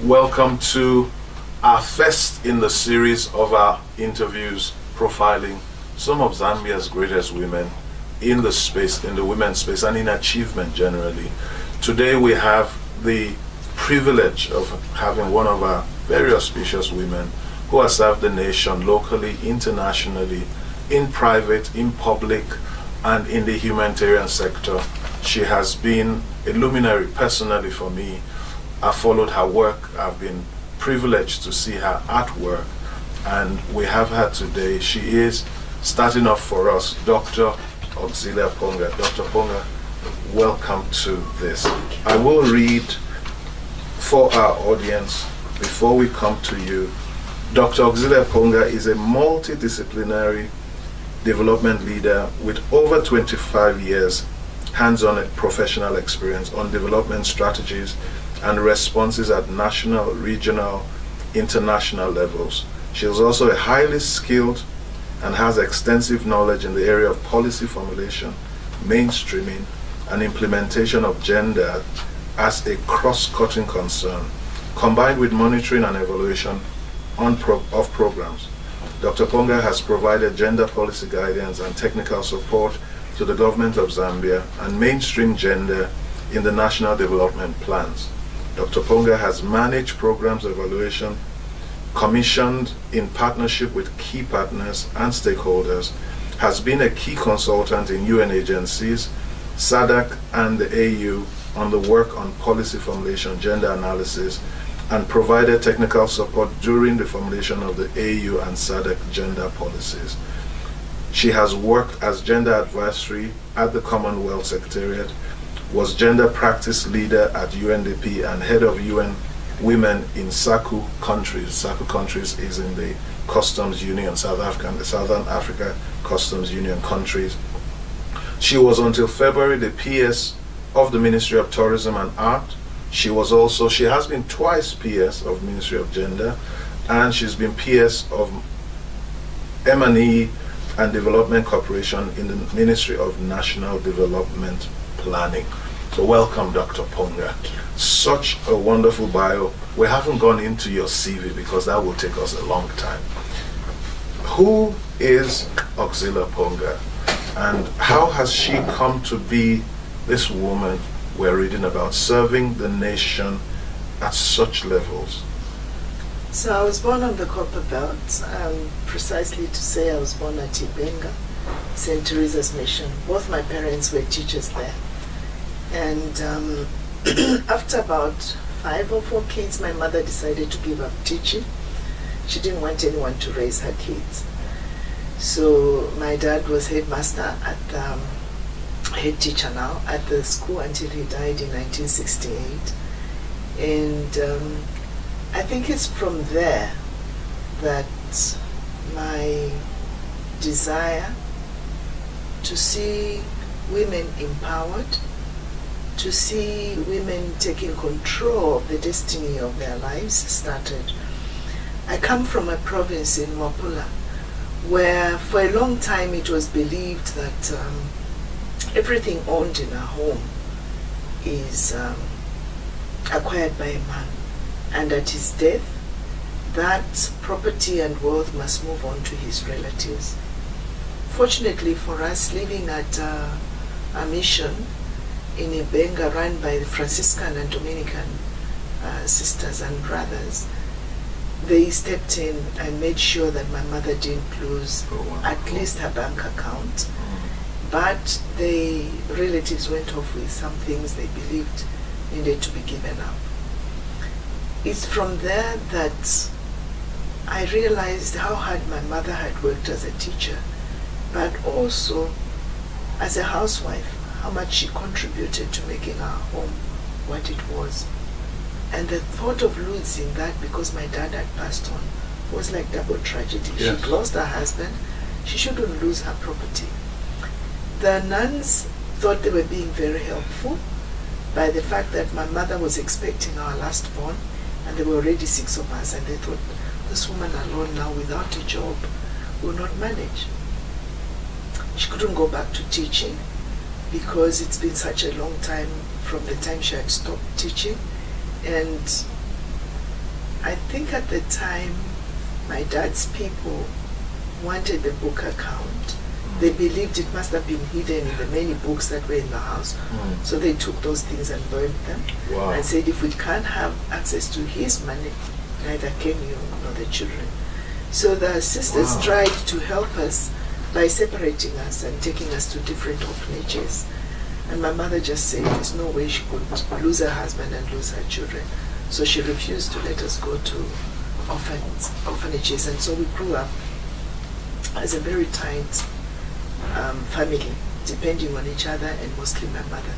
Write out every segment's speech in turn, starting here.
Welcome to our first in the series of our interviews profiling some of Zambia's greatest women in the space, in the women's space, and in achievement generally. Today we have the privilege of having one of our very auspicious women who has served the nation locally, internationally, in private, in public, and in the humanitarian sector. She has been a luminary personally for me. I followed her work. I've been privileged to see her artwork, and we have her today. She is starting off for us, Dr. Auxilia Ponga. Dr. Ponga, welcome to this. I will read for our audience before we come to you. Dr. Auxilia Ponga is a multidisciplinary development leader with over 25 years hands-on professional experience on development strategies and responses at national, regional, international levels. She is also a highly skilled and has extensive knowledge in the area of policy formulation, mainstreaming, and implementation of gender as a cross-cutting concern, combined with monitoring and evaluation of programs. Dr. Ponga has provided gender policy guidance and technical support to the government of Zambia and mainstream gender in the national development plans. Dr. Ponga has managed programs evaluation, commissioned in partnership with key partners and stakeholders, has been a key consultant in UN agencies, SADC and the AU on the work on policy formulation, gender analysis, and provided technical support during the formulation of the AU and SADC gender policies. She has worked as gender advisory at the Commonwealth Secretariat, was gender practice leader at UNDP and head of UN Women in SACU countries. SACU countries is in the Customs Union, South Africa, the Southern Africa Customs Union countries. She was until February the PS of the Ministry of Tourism and Art. She has been twice PS of Ministry of Gender, and she's been PS of M&E and Development Corporation in the Ministry of National Development Planning. So welcome, Dr. Ponga. Such a wonderful bio. We haven't gone into your CV because that will take us a long time. Who is Auxilia Ponga, and how has she come to be this woman we're reading about, serving the nation at such levels? So I was born on the Copper Belt, precisely to say I was born at Ibenga, St. Teresa's Mission. Both my parents were teachers there. And after about 5 or 4 kids, my mother decided to give up teaching. She didn't want anyone to raise her kids. So my dad was headmaster at head teacher now at the school until he died in 1968. And I think it's from there that my desire to see women empowered, to see women taking control of the destiny of their lives started. I come from a province in Wapula where for a long time it was believed that everything owned in a home is acquired by a man, and at his death that property and wealth must move on to his relatives. Fortunately for us, living at a mission in Ibenga run by the Franciscan and Dominican sisters and brothers, they stepped in and made sure that my mother didn't lose at least her bank account. But the relatives went off with some things they believed needed to be given up. It's from there that I realized how hard my mother had worked as a teacher, but also as a housewife, how much she contributed to making our home what it was. And the thought of losing that because my dad had passed on was like double tragedy. Yes. She lost her husband, she shouldn't lose her property. The nuns thought they were being very helpful by the fact that my mother was expecting our last born, and there were already 6 of us, and they thought, this woman alone now without a job will not manage. She couldn't go back to teaching because it's been such a long time from the time she had stopped teaching, and I think at the time, my dad's people wanted the book account. They believed it must have been hidden in the many books that were in the house. So they took those things and burned them. Wow. And said, if we can't have access to his money, neither can you nor the children. So the sisters Wow. tried to help us by separating us and taking us to different orphanages. And my mother just said there's no way she could lose her husband and lose her children. So she refused to let us go to orphanages. And so we grew up as a very tight family, depending on each other, and mostly my mother.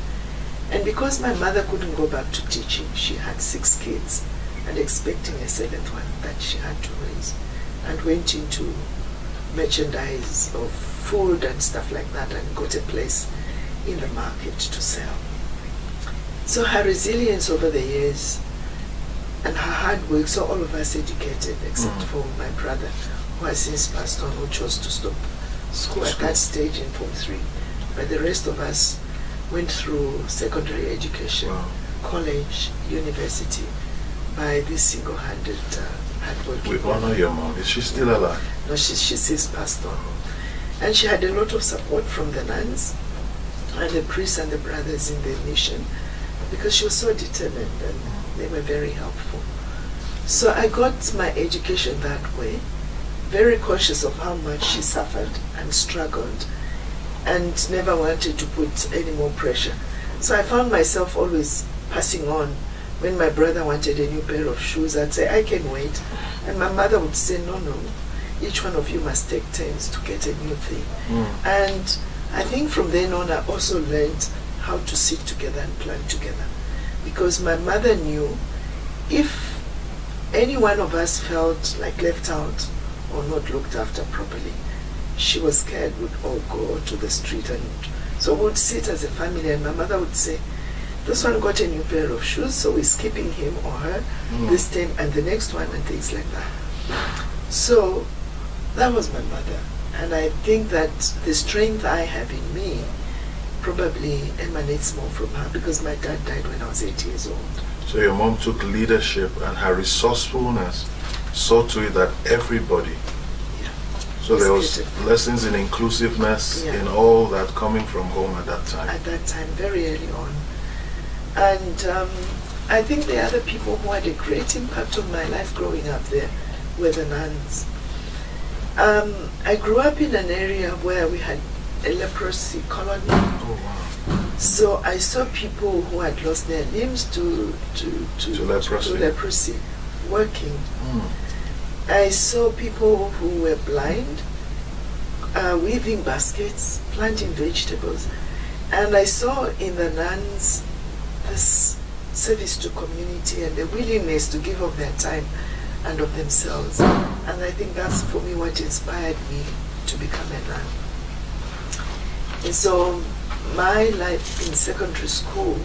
And because my mother couldn't go back to teaching, she had 6 kids and expecting a 7th one that she had to raise, and went into merchandise of food and stuff like that, and got a place in the market to sell. So her resilience over the years and her hard work, so all of us educated except for my brother, who has since passed on, who chose to stop school at that stage in Form 3. But the rest of us went through secondary education, college, university, by this single-handed hard work. We honor your mom. Is she still alive? No, she since passed on. And she had a lot of support from the nuns and the priests and the brothers in the mission, because she was so determined and they were very helpful. So I got my education that way, very conscious of how much she suffered and struggled, and never wanted to put any more pressure. So I found myself always passing on. When my brother wanted a new pair of shoes, I'd say, I can wait. And my mother would say, no, each one of you must take turns to get a new thing. And I think from then on, I also learned how to sit together and plan together. Because my mother knew if any one of us felt like left out or not looked after properly, she was scared we'd all go to the street. And so we'd sit as a family, and my mother would say, this one got a new pair of shoes, so we're skipping him or her this time, and the next one, and things like that. So that was my mother. And I think that the strength I have in me probably emanates more from her, because my dad died when I was 8 years old. So your mom took leadership, and her resourcefulness saw to it that everybody. So there was lessons in inclusiveness in all that coming from home at that time. At that time, very early on. And I think the other people who had a great impact on my life growing up there were the nuns. I grew up in an area where we had a leprosy colony. Oh, wow. So I saw people who had lost their limbs to leprosy working. I saw people who were blind weaving baskets, planting vegetables. And I saw in the nuns this service to community and the willingness to give of their time and of themselves. And I think that's for me what inspired me to become a nun. And so my life in secondary school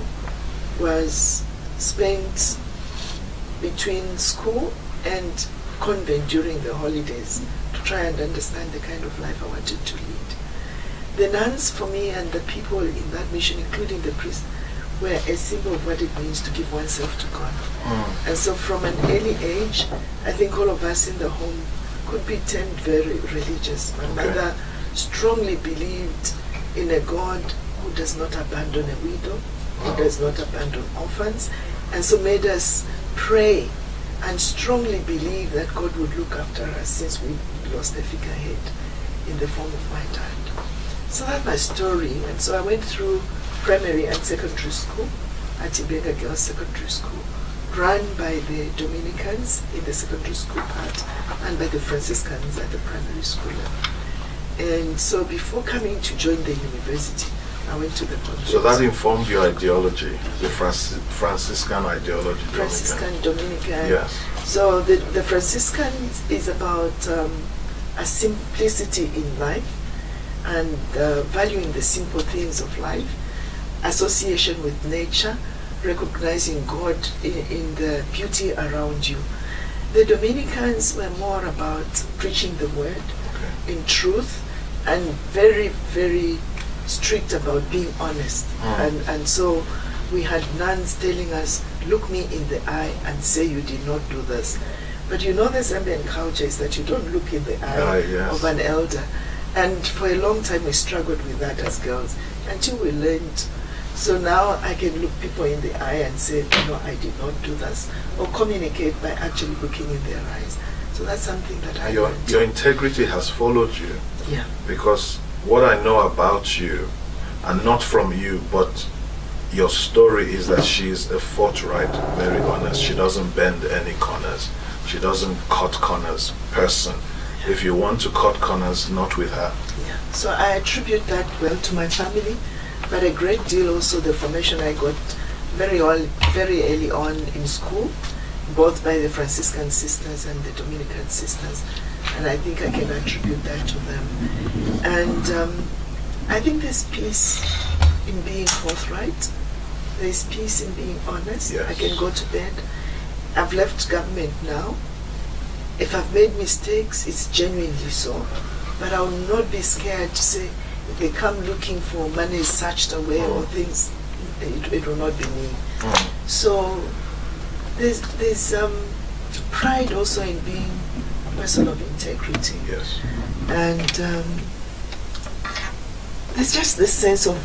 was spent between school and convent during the holidays to try and understand the kind of life I wanted to lead. The nuns for me and the people in that mission, including the priests, were a symbol of what it means to give oneself to God. And so from an early age, I think all of us in the home could be termed very religious. My mother strongly believed in a God who does not abandon a widow, who does not abandon orphans, and so made us pray and strongly believe that God would look after us, since we lost a figurehead in the form of my dad. So that's my story. And so I went through primary and secondary school at Ibenga Girls Secondary School, run by the Dominicans in the secondary school part and by the Franciscans at the primary school level. And so before coming to join the university, I went to the convent. So that informed your ideology, the Franciscan ideology. Franciscan Dominican. Yes. So the Franciscan is about a simplicity in life and valuing the simple things of life, association with nature, recognizing God in the beauty around you. The Dominicans were more about preaching the word in truth and very, very strict about being honest. And so we had nuns telling us look me in the eye and say you did not do this. But you know the Zambian culture is that you don't look in the eye Yes. of an elder. And for a long time we struggled with that as girls until we learned. So now I can look people in the eye and say, no, I did not do this. Or communicate by actually looking in their eyes. So that's something that I learned. Your integrity has followed you. Yeah. Because what I know about you, and not from you, but your story, is that she's a forthright, very honest. She doesn't bend any corners. She doesn't cut corners person. If you want to cut corners, not with her. Yeah. So I attribute that well to my family, but a great deal also the formation I got very early on in school, both by the Franciscan sisters and the Dominican sisters. And I think I can attribute that to them. And I think there's peace in being forthright. There's peace in being honest. Yes. I can go to bed. I've left government now. If I've made mistakes, it's genuinely so. But I will not be scared to say, if they come looking for money suched away or things, it will not be me. So there's pride also in being a person of integrity. Yes. And there's just this sense of,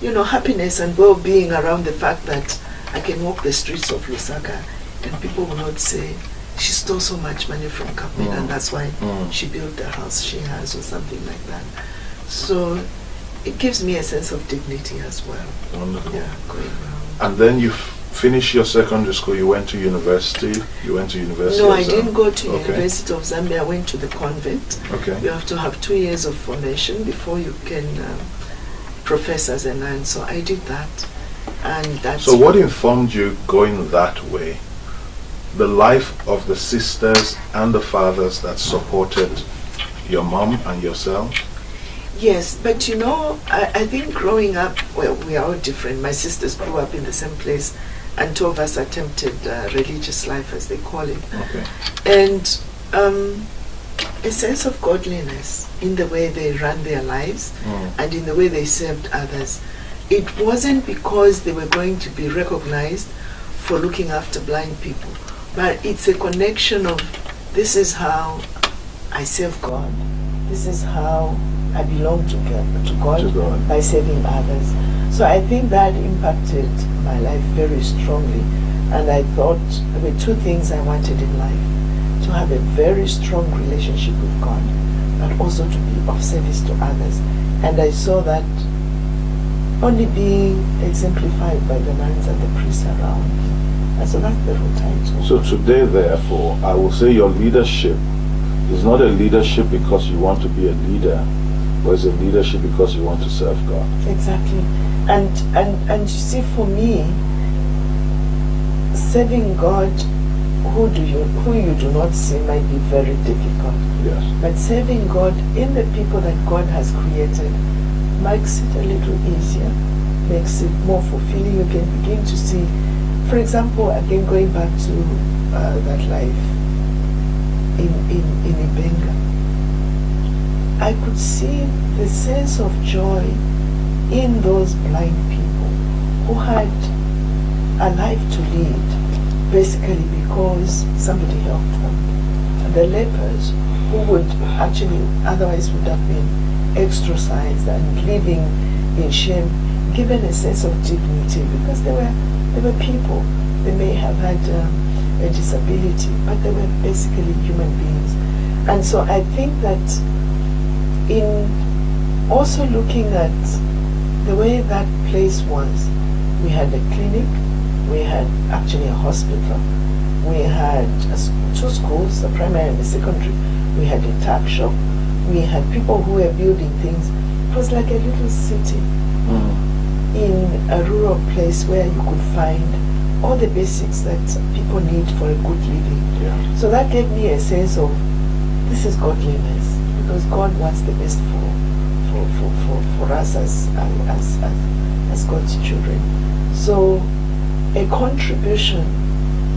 happiness and well-being around the fact that I can walk the streets of Lusaka and people will not say, she stole so much money from government and that's why she built the house she has or something like that. So it gives me a sense of dignity as well. Wonderful. Yeah, going around. And then you finished your secondary school, you went to university? You went to university? No, I didn't go to Okay. University of Zambia. I went to the convent. Okay. You have to have 2 years of formation before you can profess as a nun. So I did that. And that's So what informed you going that way? The life of the sisters and the fathers that supported your mom and yourself? Yes, but I think growing up, well, we are all different. My sisters grew up in the same place, and 2 of us attempted religious life, as they call it. Okay. And a sense of godliness in the way they ran their lives and in the way they served others. It wasn't because they were going to be recognized for looking after blind people, but it's a connection of, this is how I serve God. This is how I belong to God by serving others. So I think that impacted my life very strongly. And I thought there were 2 things I wanted in life: to have a very strong relationship with God, but also to be of service to others. And I saw that only being exemplified by the nuns and the priests around me. And so that's the route I took. So today, therefore, I will say your leadership is not a leadership because you want to be a leader, but it's a leadership because you want to serve God. Exactly. And you see, for me, serving God who you do not see might be very difficult. Yes. But serving God in the people that God has created makes it a little easier, makes it more fulfilling. You can begin to see, for example, again going back to that life in Ibenga, I could see the sense of joy in those blind people who had a life to lead, basically because somebody helped them. The lepers, who would actually otherwise would have been ostracized and living in shame, given a sense of dignity because they were people. They may have had a disability, but they were basically human beings. And so I think that in also looking at the way that place was, we had a clinic, we had actually a hospital, we had 2 schools, a primary and a secondary, we had a tuck shop, we had people who were building things. It was like a little city in a rural place where you could find all the basics that people need for a good living. Yeah. So that gave me a sense of, this is godliness, because God wants the best for us as God's children. So a contribution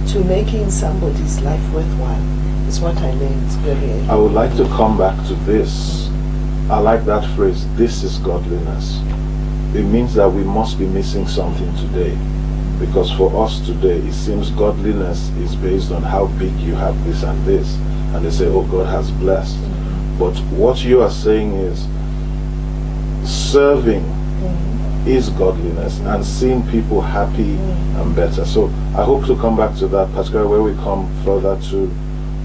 to making somebody's life worthwhile is what I learned very early. I would like to come back to this. I like that phrase, this is godliness. It means that we must be missing something today. Because for us today, it seems godliness is based on how big you have this and this. And they say, oh, God has blessed. But what you are saying is serving is godliness and seeing people happy and better. So I hope to come back to that, particularly where we come further to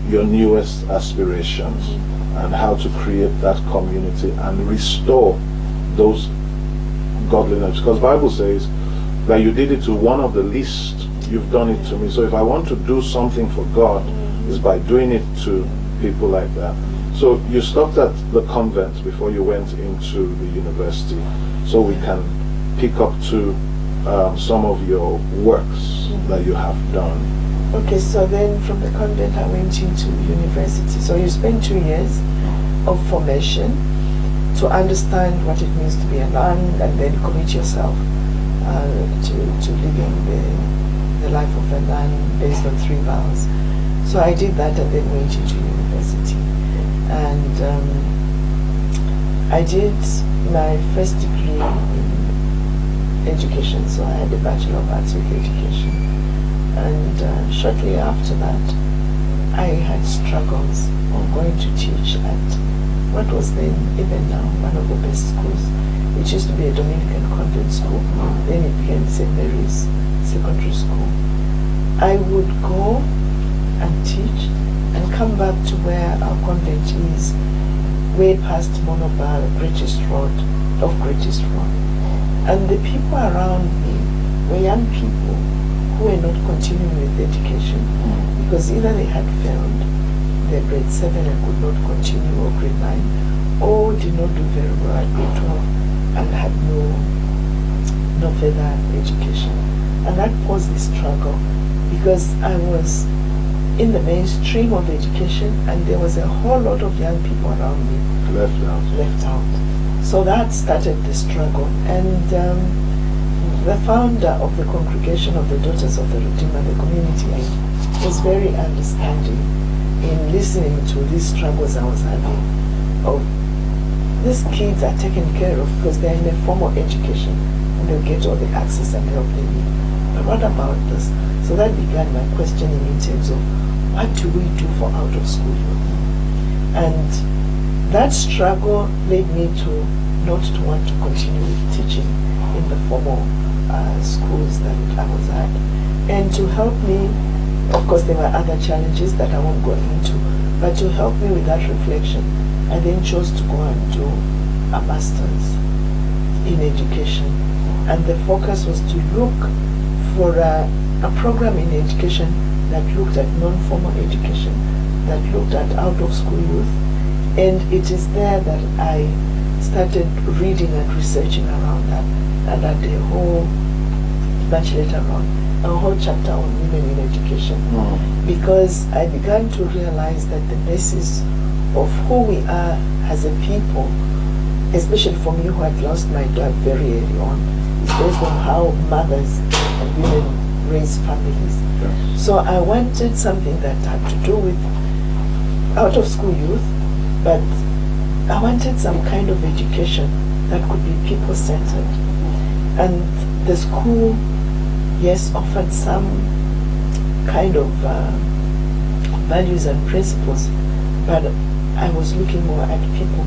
your newest aspirations and how to create that community and restore those godliness. Because the Bible says that you did it to one of the least, you've done it to me. So if I want to do something for God, it's by doing it to people like that. So you stopped at the convent before you went into the university, so we can pick up to some of your works that you have done. Okay, so then from the convent I went into university. So you spend 2 years of formation to understand what it means to be a nun, and then commit yourself to living the life of a nun based on 3 vows. So I did that and then went into university. And I did my first degree in education, so I had a Bachelor of Arts with Education. And shortly after that, I had struggles on going to teach at what was then, even now, one of the best schools. It used to be a Dominican convent school, then it became St. Mary's Secondary School. I would go and teach and come back to where our convent is, way past Monobar, Greatest Road, of Greatest Road. And the people around me were young people who were not continuing with education because either they had failed their grade 7 and could not continue, or grade 9, or did not do very well at grade 12 and had no further education. And that posed the struggle because I was in the mainstream of education and there was a whole lot of young people around me left out. So that started the struggle. And the founder of the Congregation of the Daughters of the Redeemer, the community aid, was very understanding in listening to these struggles I was having. Of these kids are taken care of because they're in a formal education and they'll get all the access and help they need. But what about this? So that began my questioning in terms of what do we do for out of school youth? And that struggle led me to not to want to continue with teaching in the formal schools that I was at. And to help me, of course there were other challenges that I won't go into, but to help me with that reflection, I then chose to go and do a master's in education. And the focus was to look for a program in education that looked at non-formal education, that looked at out-of-school youth. And it is there that I started reading and researching around that, and at a whole, much later on, a whole chapter on women in education. Because I began to realize that the basis of who we are as a people, especially for me who had lost my dad very early on, is based on how mothers and women raise families. Yes. So I wanted something that had to do with out-of-school youth, but I wanted some kind of education that could be people-centered. And the school, yes, offered some kind of values and principles, but I was looking more at people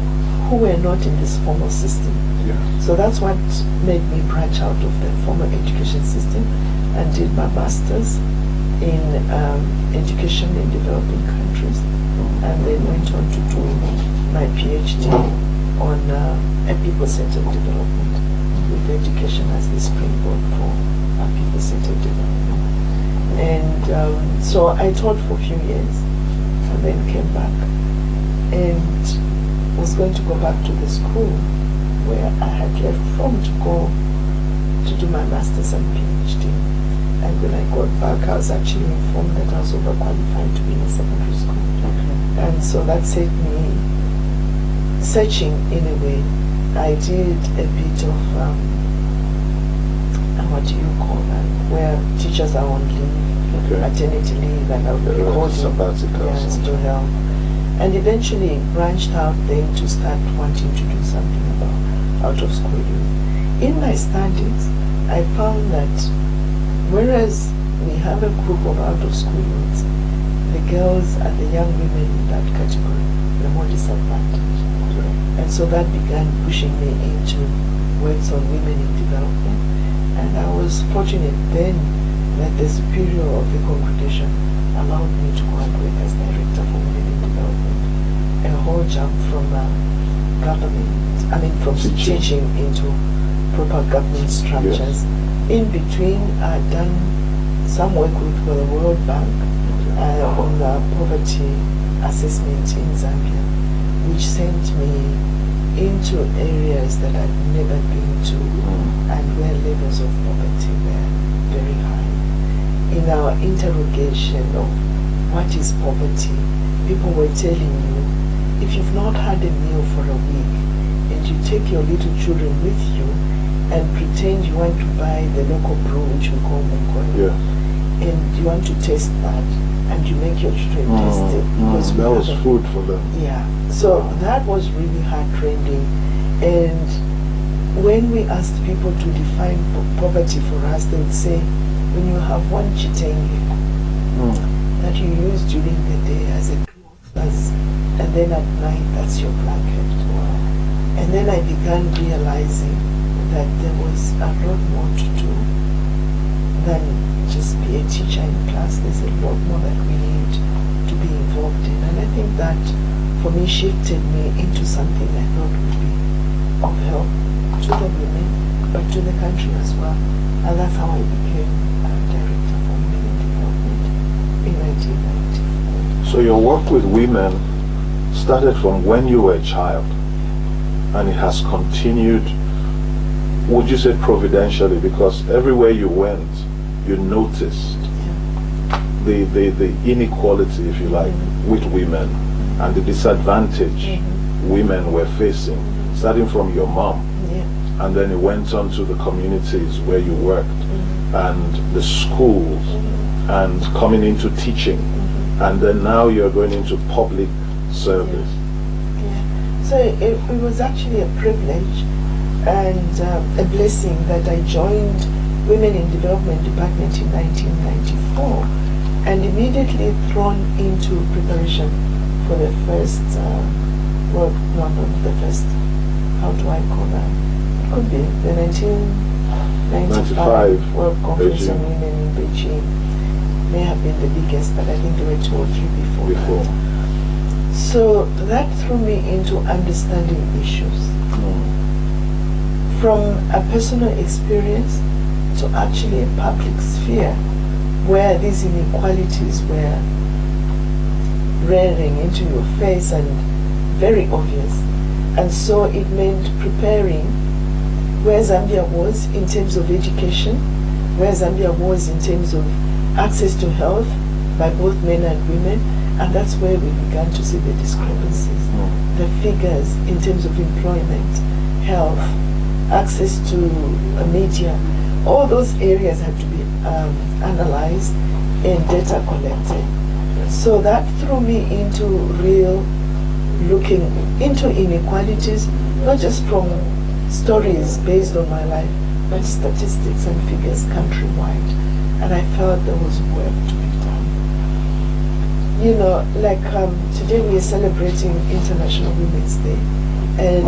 who were not in this formal system. Yeah. So that's what made me branch out of the formal education system and did my master's in education in developing countries, and then went on to do my PhD on a people-centered development, with education as the springboard for people-centered development. And so I taught for a few years and then came back and was going to go back to the school where I had left from to go to do my master's and PhD. And when I got back, I was actually informed that I was overqualified to be in a secondary school. Okay. And so that set me searching in a way. I did a bit of, what do you call that, where teachers are on leave, okay, maternity leave, and I'll be recording to help. And eventually branched out then to start wanting to do something about out of school youth. In my studies, I found that Whereas we have a group of out-of-school youths, the girls and the young women in that category were more disadvantaged. And so that began pushing me into works on women in development. And I was fortunate then that the superior of the congregation allowed me to go and work as director for women in development. A whole jump from from teaching into proper government structures. Yes. In between, I'd done some work with the World Bank on poverty assessment in Zambia, which sent me into areas that I'd never been to and where levels of poverty were very high. In our interrogation of what is poverty, people were telling you, if you've not had a meal for a week and you take your little children with you and pretend you want to buy the local brew, which we call Munkono, and you want to taste that, and you make your children taste it. Because that was food for them. Yeah. So that was really heart-rending. And when we asked people to define poverty for us, they would say, when you have one chitenge that you use during the day as a cloth, and then at night, that's your blanket. And then I began realizing that there was a lot more to do than just be a teacher in class. There's a lot more that we need to be involved in. And I think that, for me, shifted me into something I thought would be of help to the women, but to the country as well. And that's how I became Director for Women in Development in 1994. So your work with women started from when you were a child, and it has continued, would you say providentially, because everywhere you went, you noticed the inequality, if you like, with women and the disadvantage women were facing, starting from your mom, and then it went on to the communities where you worked, and the schools, and coming into teaching, and then now you're going into public service. So it was actually a privilege and a blessing that I joined Women in Development Department in 1994, and immediately thrown into preparation for the first how do I call that? It could be the 1995 World Conference on Women in Beijing. May have been the biggest, but I think there were 2 or 3 before. So that threw me into understanding issues. From a personal experience to actually a public sphere where these inequalities were rearing into your face and very obvious. And so it meant preparing where Zambia was in terms of education, where Zambia was in terms of access to health by both men and women, and that's where we began to see the discrepancies. The figures in terms of employment, health, access to media, all those areas have to be analyzed and data collected. So that threw me into real looking into inequalities, not just from stories based on my life, but statistics and figures countrywide. And I felt there was work to be done. You know, like today we are celebrating International Women's Day, and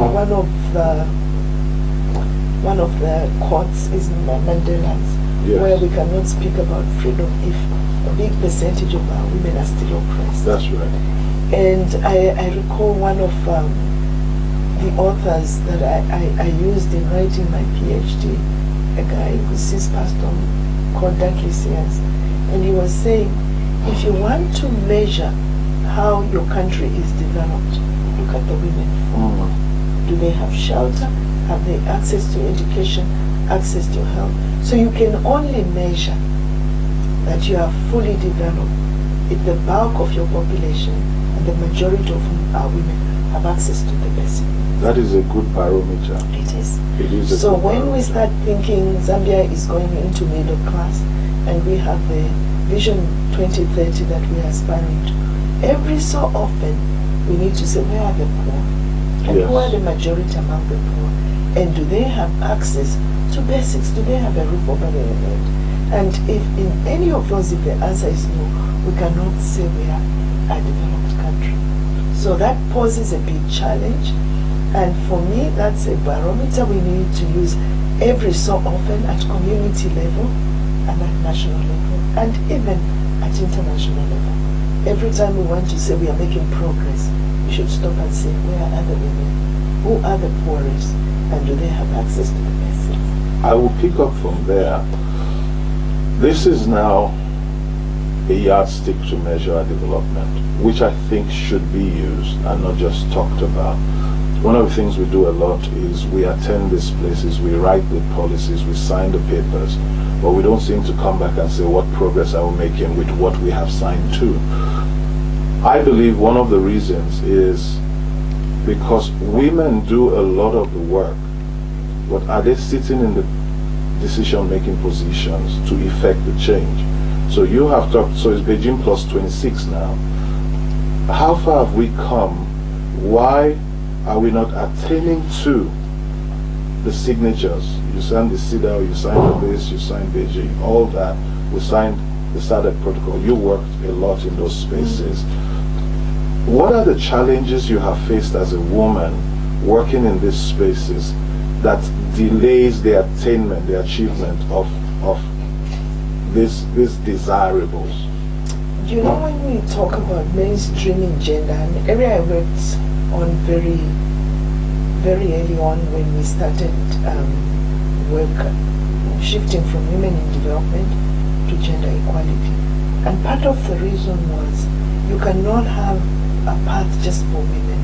one of the quotes is Mandela's, where we cannot speak about freedom if a big percentage of our women are still oppressed. That's right. And I recall one of the authors that I used in writing my PhD, a guy who since passed on, called Dunkley Sears, and he was saying, if you want to measure how your country is developed, look at the women. Do they have shelter? Have they access to education, access to health? So you can only measure that you are fully developed if the bulk of your population and the majority of our women have access to the basic. That is a good barometer. It is. It is a so good when barometer. we start thinking Zambia is going into middle class, and we have the Vision 2030 that we are aspiring to, every so often we need to say, where are the poor? And who are the majority among the poor? And do they have access to basics? Do they have a roof over their head? And if in any of those, if the answer is no, we cannot say we are a developed country. So that poses a big challenge. And for me, that's a barometer we need to use every so often at community level and at national level and even at international level. Every time we want to say we are making progress, we should stop and say, where are the women? Who are the poorest? And do they have access to the basics? I will pick up from there. This is now a yardstick to measure our development, which I think should be used and not just talked about. One of the things we do a lot is we attend these places, we write the policies, we sign the papers, but we don't seem to come back and say what progress are we making with what we have signed to. I believe one of the reasons is because women do a lot of the work, but are they sitting in the decision-making positions to effect the change? So you have talked, so it's Beijing plus 26 now. How far have we come? Why are we not attaining to the signatures? You signed the CEDAW, you signed the base, you signed Beijing, all that. We signed the SADC protocol. You worked a lot in those spaces. What are the challenges you have faced as a woman working in these spaces that delays the attainment, the achievement of these desirables? You know, when we talk about mainstreaming gender, an area I worked on very, very early on when we started work shifting from women in development to gender equality. And part of the reason was you cannot have a path just for women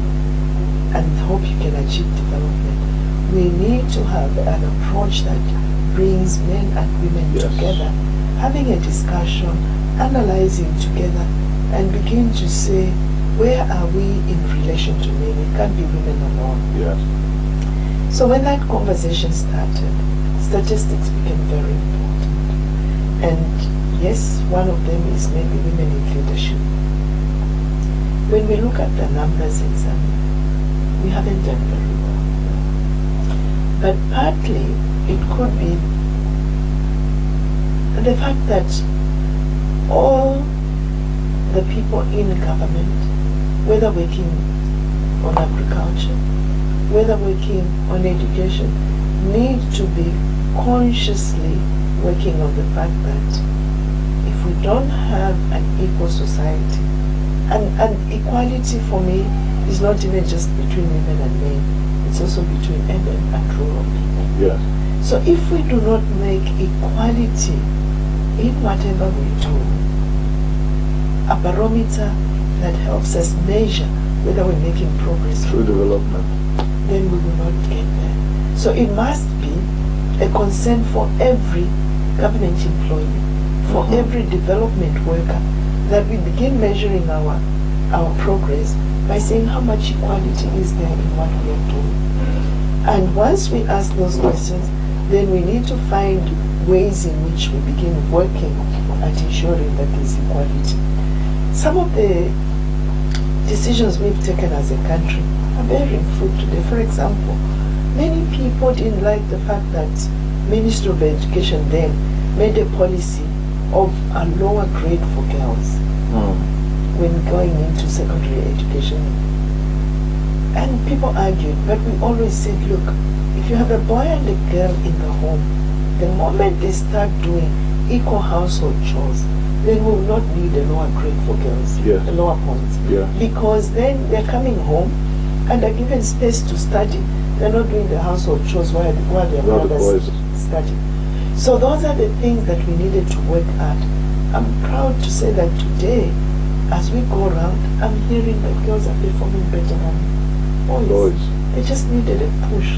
and hope you can achieve development. We need to have an approach that brings men and women together, having a discussion, analyzing together, and begin to say, where are we in relation to men? It can't be women alone. Yes. So when that conversation started, statistics became very important. And yes, one of them is maybe women in leadership. When we look at the numbers in Zambia, we haven't done very well. But partly it could be the fact that all the people in government, whether working on agriculture, whether working on education, need to be consciously working on the fact that if we don't have an equal society, and equality for me is not even just between women and men, it's also between urban and rural people. Yes. So if we do not make equality in whatever we do a barometer that helps us measure whether we're making progress through development, then we will not get there. So it must be a concern for every government employee, for every development worker, that we begin measuring our progress by saying how much equality is there in what we are doing. And once we ask those questions, then we need to find ways in which we begin working at ensuring that there's equality. Some of the decisions we've taken as a country are bearing fruit today. For example, many people didn't like the fact that Ministry of Education then made a policy of a lower grade for girls when going into secondary education. And people argued, but we always said, look, if you have a boy and a girl in the home, the moment they start doing equal household chores, then we will not need a lower grade for girls, a lower points. Because then they're coming home and are given space to study. They're not doing the household chores while their brothers study. So those are the things that we needed to work at. I'm proud to say that today, as we go around, I'm hearing that girls are performing better than boys. They just needed a push.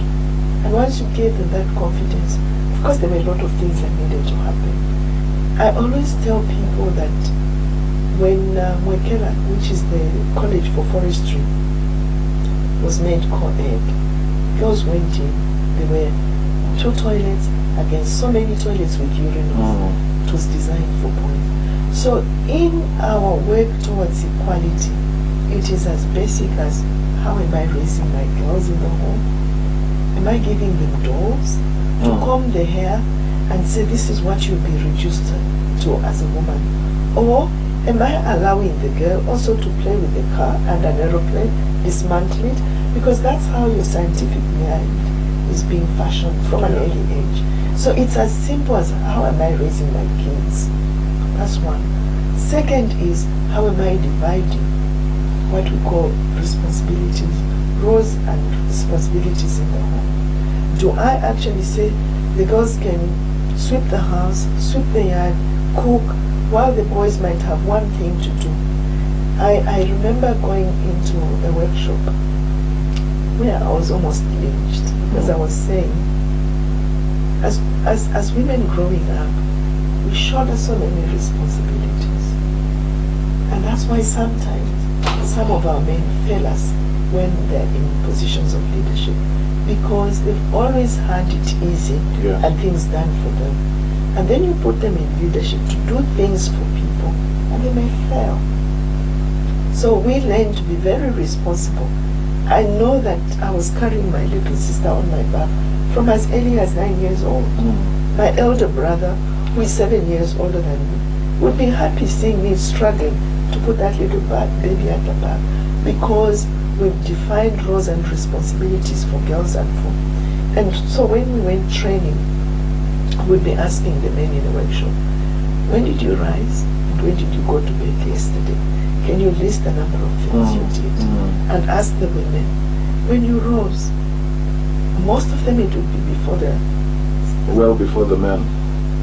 And once you gave them that confidence, of course there were a lot of things that needed to happen. I always tell people that when Mwekela, which is the College for Forestry, was made co-ed, girls went in, there were 2 toilets against so many toilets with urinals. It was designed for boys. So in our work towards equality, it is as basic as, how am I raising my girls in the home? Am I giving them dolls to comb their hair? and say this is what you'll be reduced to as a woman? Or am I allowing the girl also to play with the car and an aeroplane, dismantle it? Because that's how your scientific mind is being fashioned from an early age. So it's as simple as, how am I raising my kids? That's one. Second is, how am I dividing what we call responsibilities, roles and responsibilities in the home? Do I actually say the girls can sweep the house, sweep the yard, cook, while the boys might have one thing to do? I remember going into a workshop where I was almost lynched because I was saying, as women growing up, we shoulder so many responsibilities. And that's why sometimes some of our men fail us when they're in positions of leadership, because they've always had it easy and things done for them. And then you put them in leadership to do things for people, and they may fail. So we learn to be very responsible. I know that I was carrying my little sister on my back from as early as 9 years old. My elder brother, who is 7 years older than me, would be happy seeing me struggling to put that little baby at the back, because we've defined roles and responsibilities for girls and for. And so when we went training, we'd be asking the men in the workshop, when did you rise and when did you go to bed yesterday? Can you list the number of things you did? And ask the women, when you rose, most of them it would be before well before the men,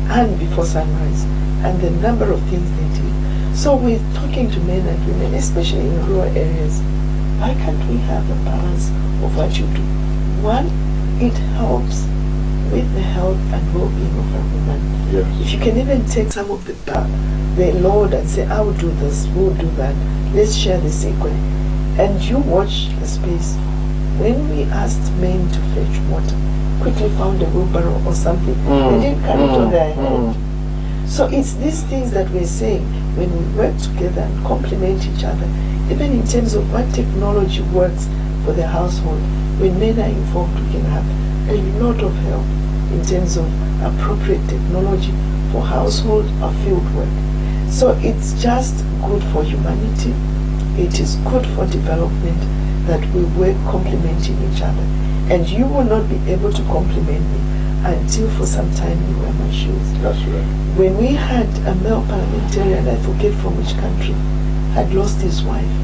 and before sunrise, and the number of things they did. So we're talking to men and women, especially in rural areas, why can't we have a balance of what you do? One, it helps with the health and well-being of a woman. Yes. If you can even take some of the load and say, I will do this, we'll do that, let's share this equally. And you watch the space. When we asked men to fetch water, quickly found a wheelbarrow or something, they didn't carry it on their head. So it's these things that we're saying, when we work together and complement each other, even in terms of what technology works for the household, when men are involved, we can have a lot of help in terms of appropriate technology for household or field work. So it's just good for humanity. It is good for development that we work complementing each other. And you will not be able to complement me until for some time you wear my shoes. That's right. When we had a male parliamentarian, I forget from which country, had lost his wife,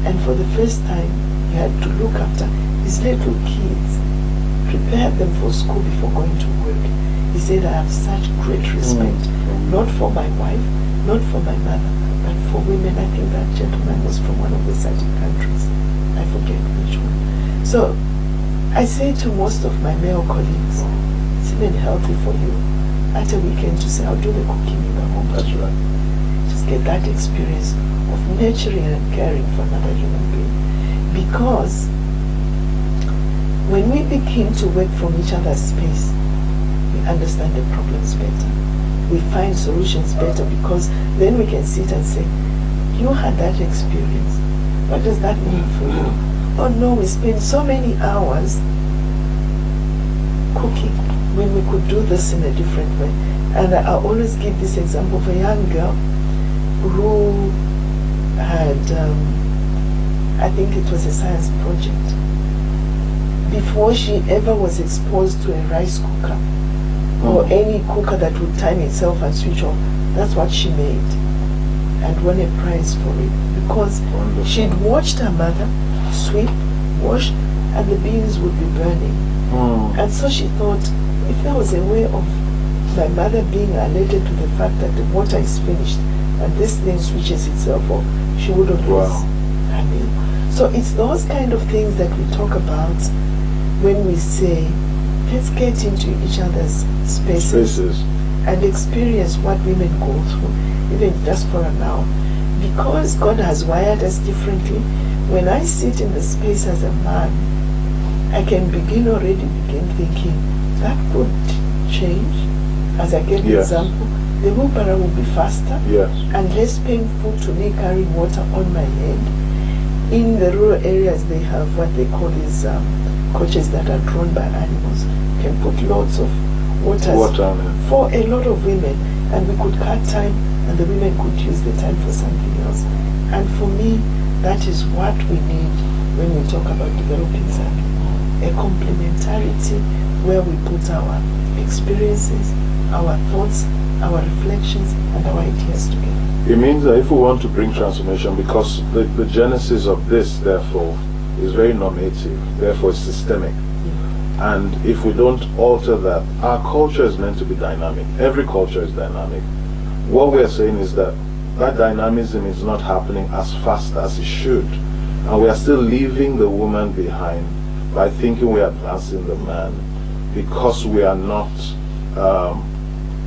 and for the first time he had to look after his little kids, prepare them for school before going to work. He said, I have such great respect, not for my wife, not for my mother, but for women. I think that gentleman was from one of the certain countries. I forget which one. So I say to most of my male colleagues, it's even healthy for you at a weekend to say, I'll do the cooking in the home. That's right. Just get that experience of nurturing and caring for another human being. Because when we begin to work from each other's space, we understand the problems better. We find solutions better, because then we can sit and say, you had that experience. What does that mean for you? Oh no, we spend so many hours cooking when we could do this in a different way. And I always give this example of a young girl who had, I think it was a science project. Before she ever was exposed to a rice cooker or any cooker that would time itself and switch off, that's what she made and won a prize for it, because she'd watched her mother sweep, wash, and the beans would be burning. And so she thought, if there was a way of my mother being alerted to the fact that the water is finished and this thing switches itself off, she wouldn't lose her meal. So it's those kind of things that we talk about when we say, let's get into each other's spaces and experience what women go through, even just for an hour. Because God has wired us differently, when I sit in the space as a man, I can already begin thinking, that could change. As I get the example, the wheelbarrow will be faster and less painful to me carrying water on my head. In the rural areas, they have what they call these coaches that are drawn by animals. You can put lots of waters yeah. for a lot of women, and we could cut time and the women could use the time for something else. And for me, that is what we need when we talk about developing Zambia. A complementarity where we put our experiences, our thoughts, our reflections, and our ideas together. It means that if we want to bring transformation, because the genesis of this, therefore, is very normative, therefore it's systemic. And if we don't alter that, our culture is meant to be dynamic. Every culture is dynamic. What we're saying is that that dynamism is not happening as fast as it should. And we are still leaving the woman behind by thinking we are advancing the man, because we are not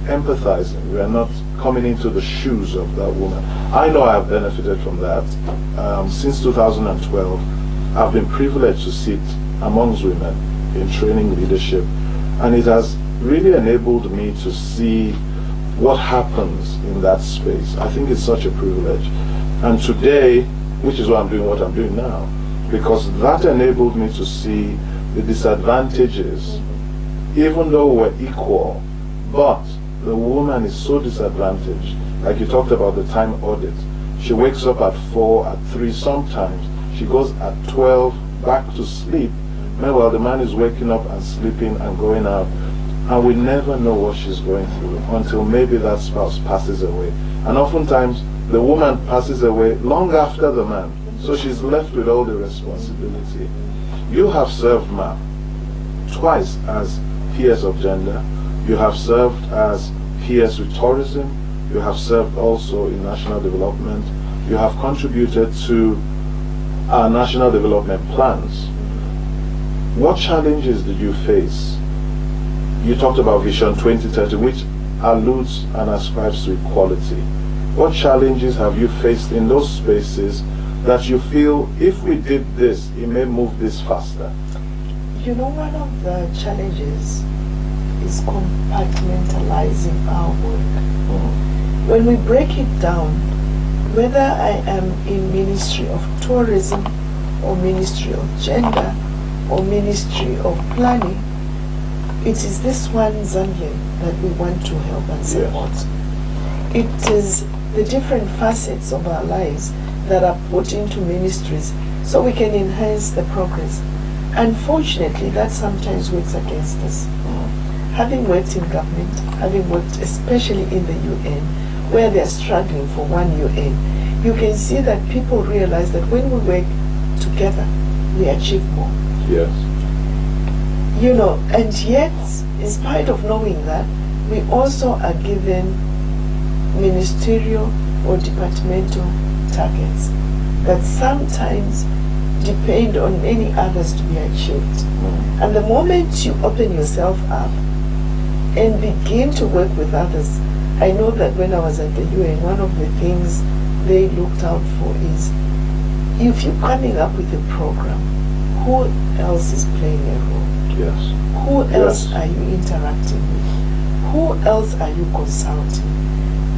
empathizing. We are not coming into the shoes of that woman. I know I have benefited from that. Since 2012, I've been privileged to sit amongst women in training leadership, and it has really enabled me to see what happens in that space. I think it's such a privilege. And today, which is why I'm doing what I'm doing now, because that enabled me to see the disadvantages, even though we're equal, but the woman is so disadvantaged. Like you talked about the time audit. She wakes up at 4, at 3 sometimes. She goes at 12 back to sleep. Meanwhile, the man is waking up and sleeping and going out. And we never know what she's going through until maybe that spouse passes away. And oftentimes, the woman passes away long after the man. So she's left with all the responsibility. You have served, ma'am, twice as PS of gender. You have served as PS with tourism. You have served also in national development. You have contributed to our national development plans. What challenges did you face? You talked about Vision 2030, which alludes and ascribes to equality. What challenges have you faced in those spaces that you feel, if we did this, it may move this faster? You know, one of the challenges is compartmentalizing our work. When we break it down, whether I am in Ministry of Tourism or Ministry of Gender or Ministry of Planning, it is this one Zambian that we want to help and support. Yes. It is the different facets of our lives that are put into ministries so we can enhance the progress. Unfortunately, that sometimes works against us. Having worked in government, having worked especially in the UN, where they are struggling for one UN, you can see that people realize that when we work together, we achieve more. Yes. You know, and yet, in spite of knowing that, we also are given ministerial or departmental targets that sometimes depend on many others to be achieved. And the moment you open yourself up and begin to work with others, I know that when I was at the UN, one of the things they looked out for is, if you're coming up with a program, who else is playing a role? Yes. Who else are you interacting with? Who else are you consulting?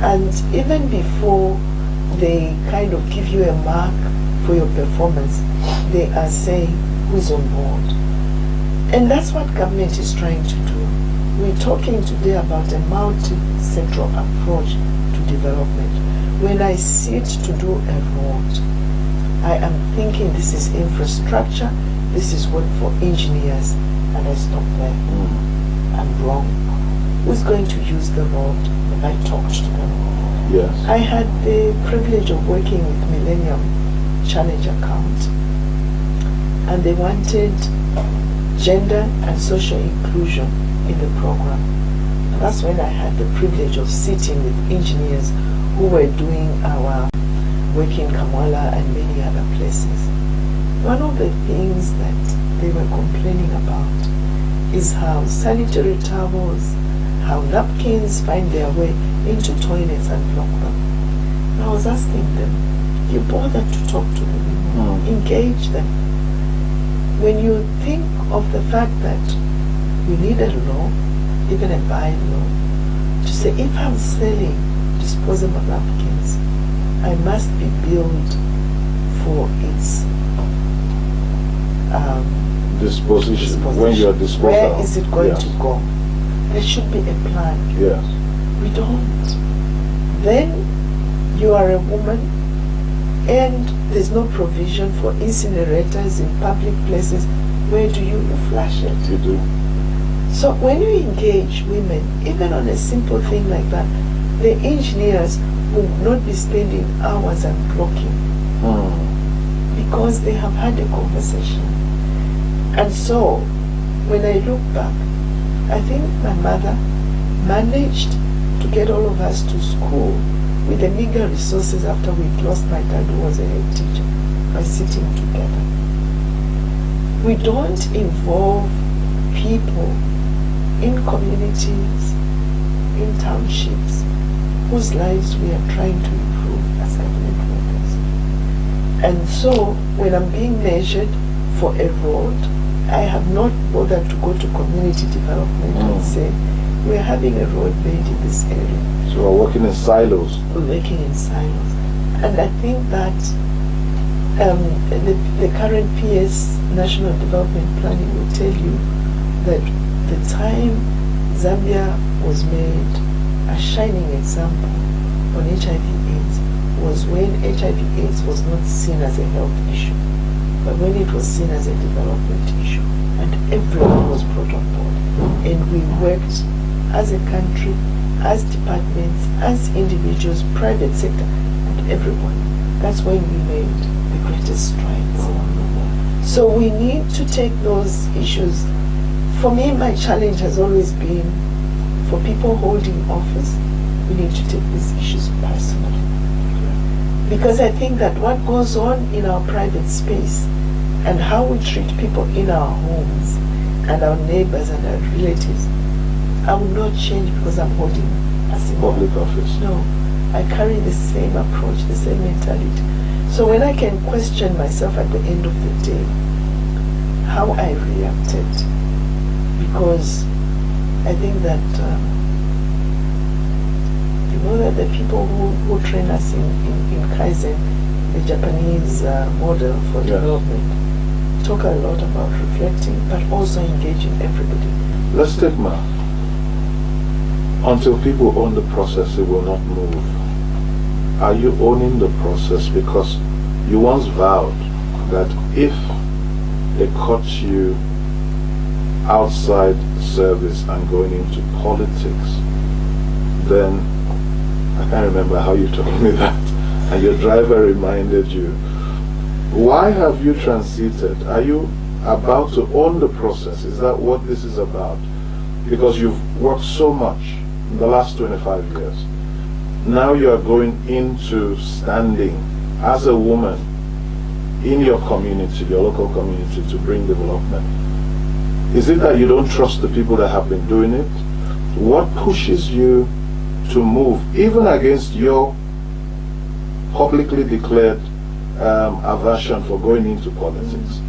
And even before they kind of give you a mark for your performance, they are saying who's on board. And that's what government is trying to do. We're talking today about a multi-sectoral approach to development. When I sit to do a road, I am thinking this is infrastructure, this is work for engineers, and I stop there. I'm wrong. Who's going to use the road? And I talked to them. Yes. I had the privilege of working with Millennium Challenge Account, and they wanted gender and social inclusion in the program. And that's when I had the privilege of sitting with engineers who were doing our work in Kamwala and many other places. One of the things that they were complaining about is how sanitary towels, how napkins find their way into toilets and block them. And I was asking them, you bothered to talk to the women, engage them. When you think of the fact that we need a law, even a bylaw, to say if I'm selling disposable napkins, I must be billed for its disposition. When you are disposal. Where is it going to go? there should be a plan. Yes. We don't. Then you are a woman and there's no provision for incinerators in public places. Where do you flush it? You do. So when you engage women, even on a simple thing like that, the engineers will not be spending hours unblocking because they have had a conversation. And so when I look back, I think my mother managed to get all of us to school with the meager resources after we'd lost my dad, who was a head teacher, by sitting together. We don't involve people in communities, in townships, whose lives we are trying to improve as government workers. And so when I'm being measured for a road, I have not bothered to go to community development and say, we're having a road made in this area. So we're working in silos. We're working in silos. And I think that the current PS National Development Planning will tell you that the time Zambia was made a shining example on HIV/AIDS was when HIV/AIDS was not seen as a health issue, but when it was seen as a development issue, and everyone was brought on board. And we worked as a country, as departments, as individuals, private sector, and everyone. That's when we made the greatest strides. So we need to take those issues. For me, my challenge has always been, for people holding office, we need to take these issues personally. Because I think that what goes on in our private space and how we treat people in our homes and our neighbors and our relatives, I will not change because I'm holding a Public office. No, I carry the same approach, the same mentality. So when I can question myself at the end of the day, how I reacted, because I think that you know that the people who train us in Kaizen, the Japanese model for development, talk a lot about reflecting, but also engaging everybody. Let's take math. Until people own the process, it will not move. Are you owning the process? Because you once vowed that if they caught you outside service and going into politics, then I can't remember how you told me that, and your driver reminded you. Why have you transited? Are you about to own the process? Is that what this is about? Because you've worked so much in the last 25 years. Now you are going into standing as a woman in your community, your local community, to bring development. Is it that you don't trust the people that have been doing it? What pushes you to move, even against your publicly declared aversion for going into politics?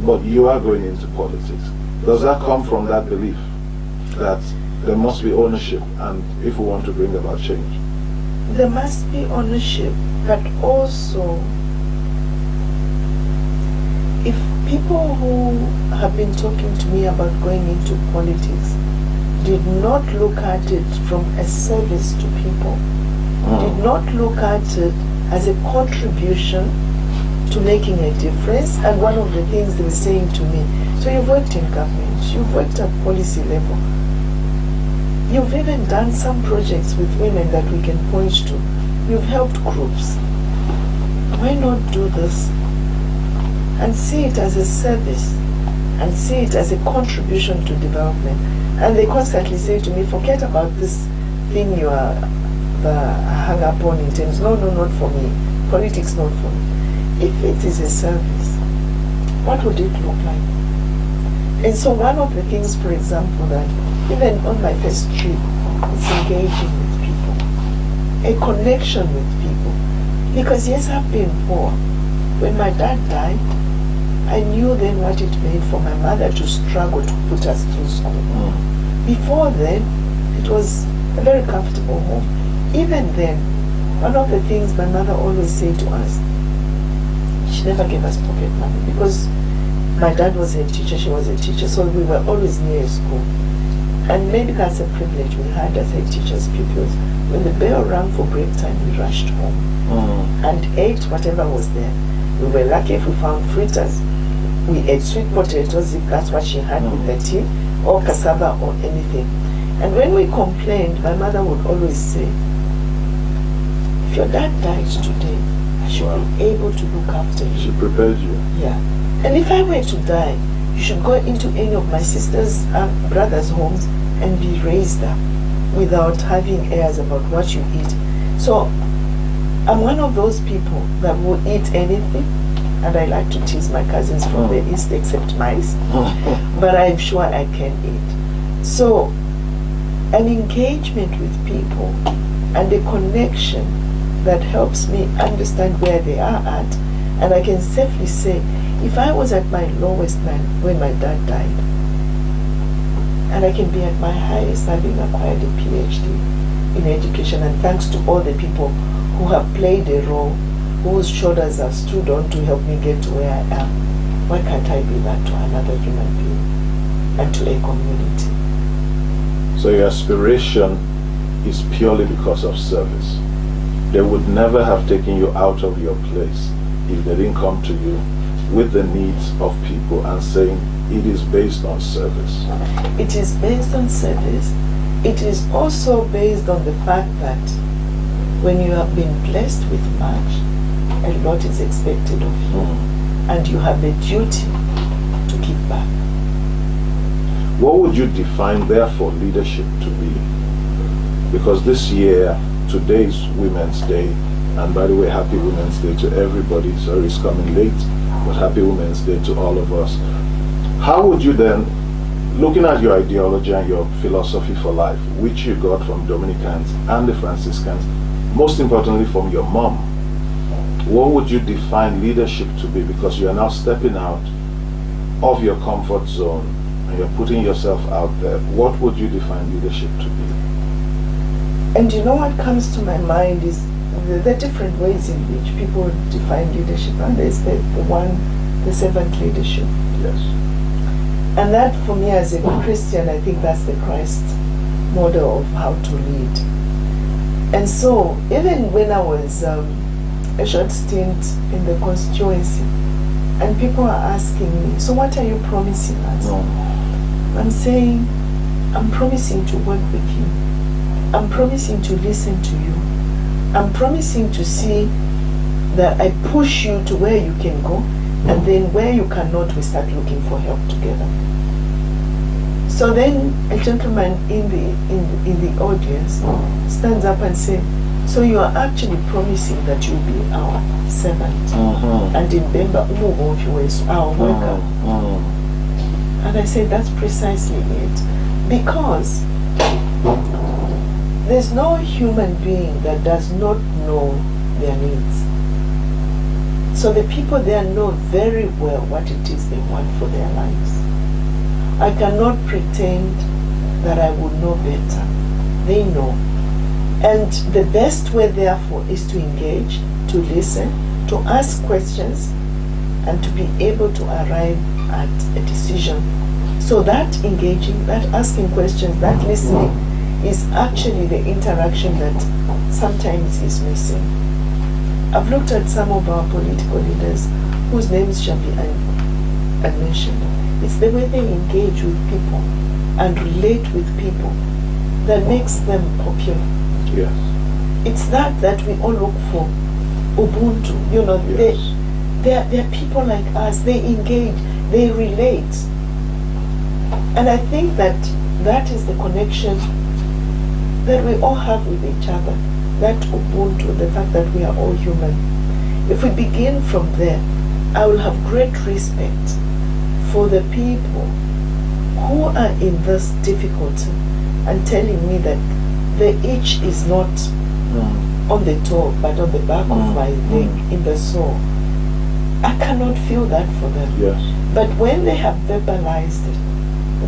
But you are going into politics. Does that come from that belief that there must be ownership, and if we want to bring about change? There must be ownership, but also if people who have been talking to me about going into politics did not look at it from a service to people, did not look at it as a contribution to making a difference. And one of the things they were saying to me, so you've worked in government, you've worked at policy level, you've even done some projects with women that we can point to, you've helped groups. Why not do this and see it as a service and see it as a contribution to development? And they constantly say to me, forget about this thing you are hung up on in terms, no, not for me, politics not for me. If it is a service, what would it look like? And so one of the things, for example, that even on my first trip, it's engaging with people, a connection with people. Because yes, I've been poor. When my dad died, I knew then what it meant for my mother to struggle to put us through school. Before then, it was a very comfortable home. Even then, one of the things my mother always said to us, she never gave us pocket money because my dad was a teacher, she was a teacher, so we were always near school. And maybe that's a privilege we had as head teachers' pupils. When the bell rang for break time, we rushed home and ate whatever was there. We were lucky if we found fritters. We ate sweet potatoes if that's what she had with the tea, or cassava or anything. And when we complained, my mother would always say, if your dad died today, I should be able to look after you. She prepared you. Yeah. And if I were to die, you should go into any of my sisters' brothers' homes and be raised up without having airs about what you eat. So I'm one of those people that will eat anything, and I like to tease my cousins from the east except mice, but I'm sure I can eat. So an engagement with people and a connection that helps me understand where they are at, and I can safely say, if I was at my lowest when my dad died, and I can be at my highest having acquired a PhD in education, and thanks to all the people who have played a role, whose shoulders have stood on to help me get to where I am, why can't I be that to another human being and to a community? So your aspiration is purely because of service. They would never have taken you out of your place if they didn't come to you with the needs of people and saying it is based on service. It is based on service. It is also based on the fact that when you have been blessed with much, a lot is expected of you, and you have the duty to give back. What would you define therefore leadership to be? Because this year, today's Women's Day, and by the way, happy Women's Day to everybody. Sorry it's coming late, but happy Women's Day to all of us. How would you then, looking at your ideology and your philosophy for life, which you got from Dominicans and the Franciscans, most importantly from your mom, what would you define leadership to be? Because you are now stepping out of your comfort zone and you're putting yourself out there. What would you define leadership to be? And you know what comes to my mind is the different ways in which people define leadership. And there's the servant leadership. Yes. And that for me as a Christian, I think that's the Christ model of how to lead. And so even when I was a short stint in the constituency, and people are asking me, so what are you promising us? I'm saying, I'm promising to work with you. I'm promising to listen to you. I'm promising to see that I push you to where you can go, and then where you cannot, we start looking for help together. So then a gentleman in the audience stands up and says, so you are actually promising that you'll be our servant. And in Bemba, our worker. And I said, that's precisely it. Because there's no human being that does not know their needs. So the people there know very well what it is they want for their lives. I cannot pretend that I would know better. They know. And the best way, therefore, is to engage, to listen, to ask questions, and to be able to arrive at a decision. So that engaging, that asking questions, that listening is actually the interaction that sometimes is missing. I've looked at some of our political leaders whose names shall be unmentioned. It's the way they engage with people and relate with people that makes them popular. Yes. It's that we all look for. Ubuntu, you know, Yes. they're people like us. They engage, they relate. And I think that is the connection that we all have with each other. That Ubuntu, the fact that we are all human. If we begin from there, I will have great respect for the people who are in this difficulty and telling me that the itch is not on the toe but on the back of my leg, in the sole. I cannot feel that for them. Yes. But when they have verbalized it,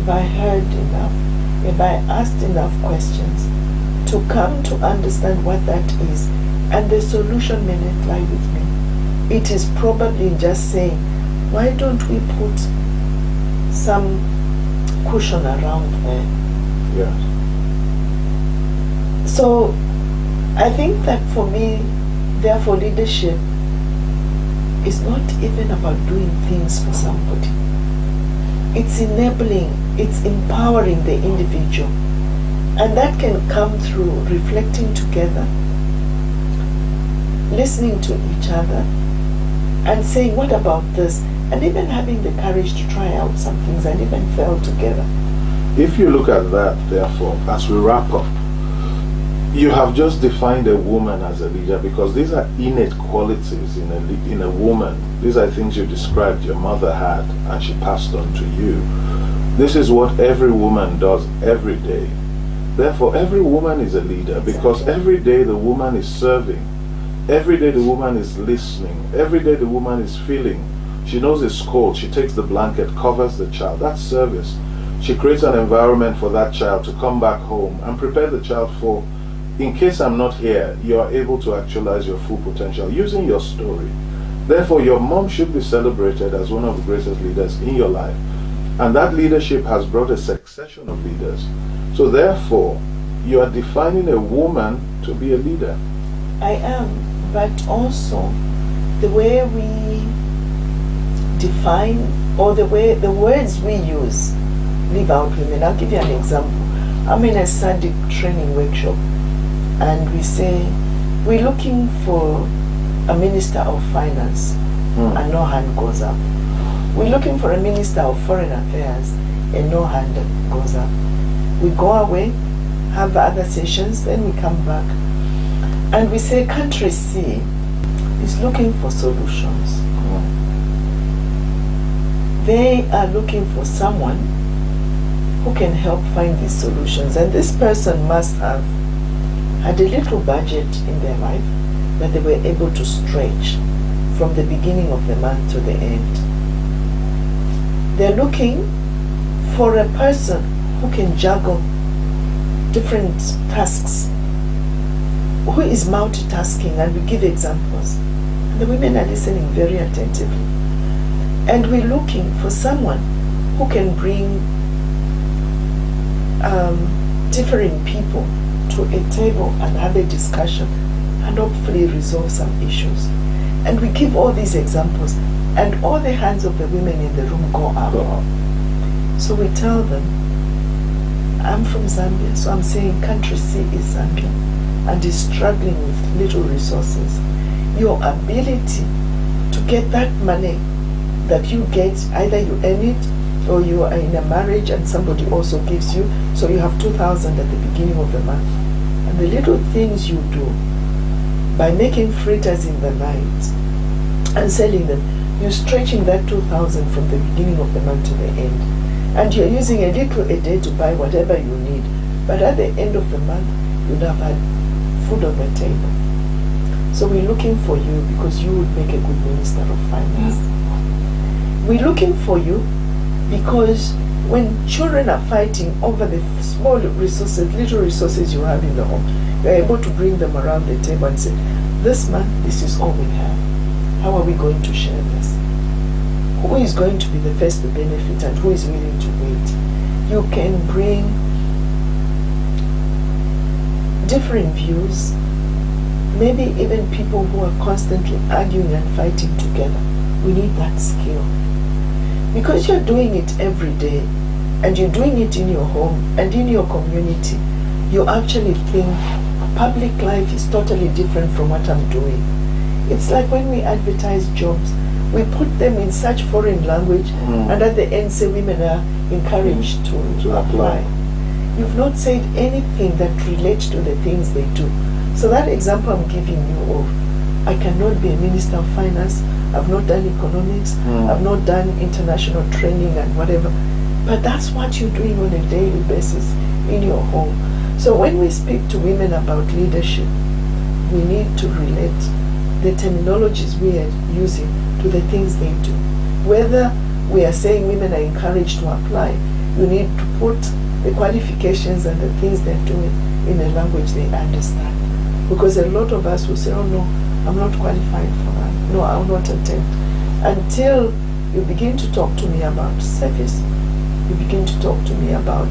if I heard enough, if I asked enough questions to come to understand what that is, and the solution may not lie with me, it is probably just saying, why don't we put some cushion around there Yes. So I think that for me, therefore, leadership is not even about doing things for somebody. It's enabling, it's empowering the individual. And that can come through reflecting together, listening to each other, and saying, what about this? And even having the courage to try out some things and even fail together. If you look at that, therefore, as we wrap up, you have just defined a woman as a leader, because these are innate qualities in a woman. These are things you described your mother had and she passed on to you. This is what every woman does every day. Therefore, every woman is a leader, because every day the woman is serving. Every day the woman is listening. Every day the woman is feeling. She knows it's cold. She takes the blanket, covers the child. That's service. She creates an environment for that child to come back home and prepare the child for, in case I'm not here, you are able to actualize your full potential using your story. Therefore, your mom should be celebrated as one of the greatest leaders in your life. And that leadership has brought a succession of leaders. So therefore, you are defining a woman to be a leader. I am, but also the way we define, or the words we use, leave out women. I'll give you an example. I'm in a SADC training workshop, and we say, we're looking for a minister of finance, and no hand goes up. We're looking for a minister of foreign affairs, and no hand goes up. We go away, have other sessions, then we come back, and we say country C is looking for solutions. They are looking for someone who can help find these solutions, and this person must have had a little budget in their life that they were able to stretch from the beginning of the month to the end. They're looking for a person who can juggle different tasks, who is multitasking, and we give examples. And the women are listening very attentively. And we're looking for someone who can bring differing people to a table and have a discussion and hopefully resolve some issues. And we give all these examples, and all the hands of the women in the room go up. So we tell them, I'm from Zambia, so I'm saying country C is Zambia and is struggling with little resources. Your ability to get that money that you get, either you earn it or you are in a marriage and somebody also gives you, so you have 2,000 at the beginning of the month. And the little things you do by making fritters in the night and selling them, you're stretching that 2,000 from the beginning of the month to the end. And you're using a little a day to buy whatever you need. But at the end of the month, you'd have had food on the table. So we're looking for you because you would make a good minister of finance. We're looking for you because when children are fighting over the small resources, little resources you have in the home, you're able to bring them around the table and say, this month, this is all we have. How are we going to share this? Who is going to be the first to benefit and who is willing to wait? You can bring different views, maybe even people who are constantly arguing and fighting together. We need that skill. Because you're doing it every day, and you're doing it in your home and in your community, you actually think public life is totally different from what I'm doing. It's like when we advertise jobs, we put them in such foreign language, and at the end say women are encouraged to apply. You've not said anything that relates to the things they do. So that example I'm giving you of, I cannot be a minister of finance, I've not done economics, I've not done international training and whatever, but that's what you're doing on a daily basis in your home. So when we speak to women about leadership, we need to relate the terminologies we are using to the things they do. Whether we are saying women are encouraged to apply, you need to put the qualifications and the things they're doing in a language they understand. Because a lot of us will say, oh no, I'm not qualified for that. No, I will not attempt. Until you begin to talk to me about service, you begin to talk to me about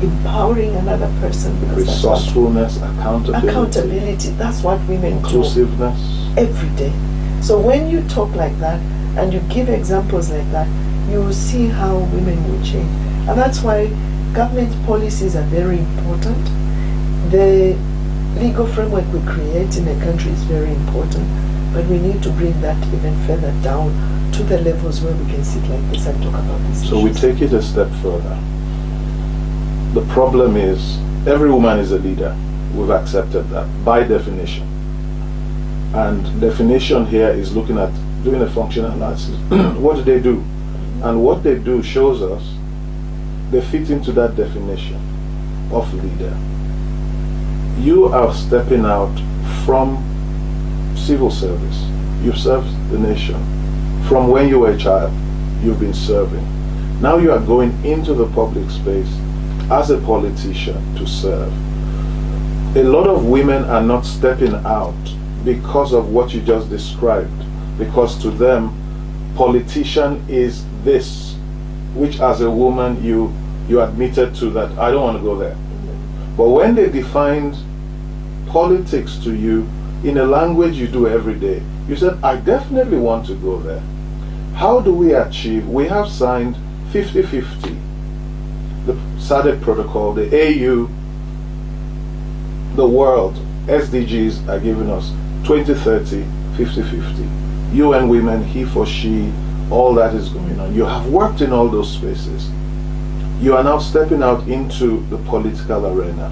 empowering another person. Resourcefulness, accountability, that's what women inclusiveness. do every day. So when you talk like that and you give examples like that, you will see how women will change. And that's why government policies are very important. The legal framework we create in a country is very important, but we need to bring that even further down to the levels where we can sit like this and talk about this. So we take it a step further. The problem is every woman is a leader. We've accepted that by definition. And definition here is looking at doing a functional analysis. What do they do? And what they do shows us they fit into that definition of leader. You are stepping out from civil service. You've served the nation. From when you were a child, you've been serving. Now you are going into the public space as a politician to serve. A lot of women are not stepping out because of what you just described, because to them, politician is this, which as a woman you admitted to that, I don't want to go there. But when they defined politics to you in a language you do every day, you said, I definitely want to go there. How do we achieve? We have signed 50-50. The SADC protocol, the AU, the world, SDGs are giving us 2030, 50-50. UN Women, he for she, all that is going on. You have worked in all those spaces. You are now stepping out into the political arena.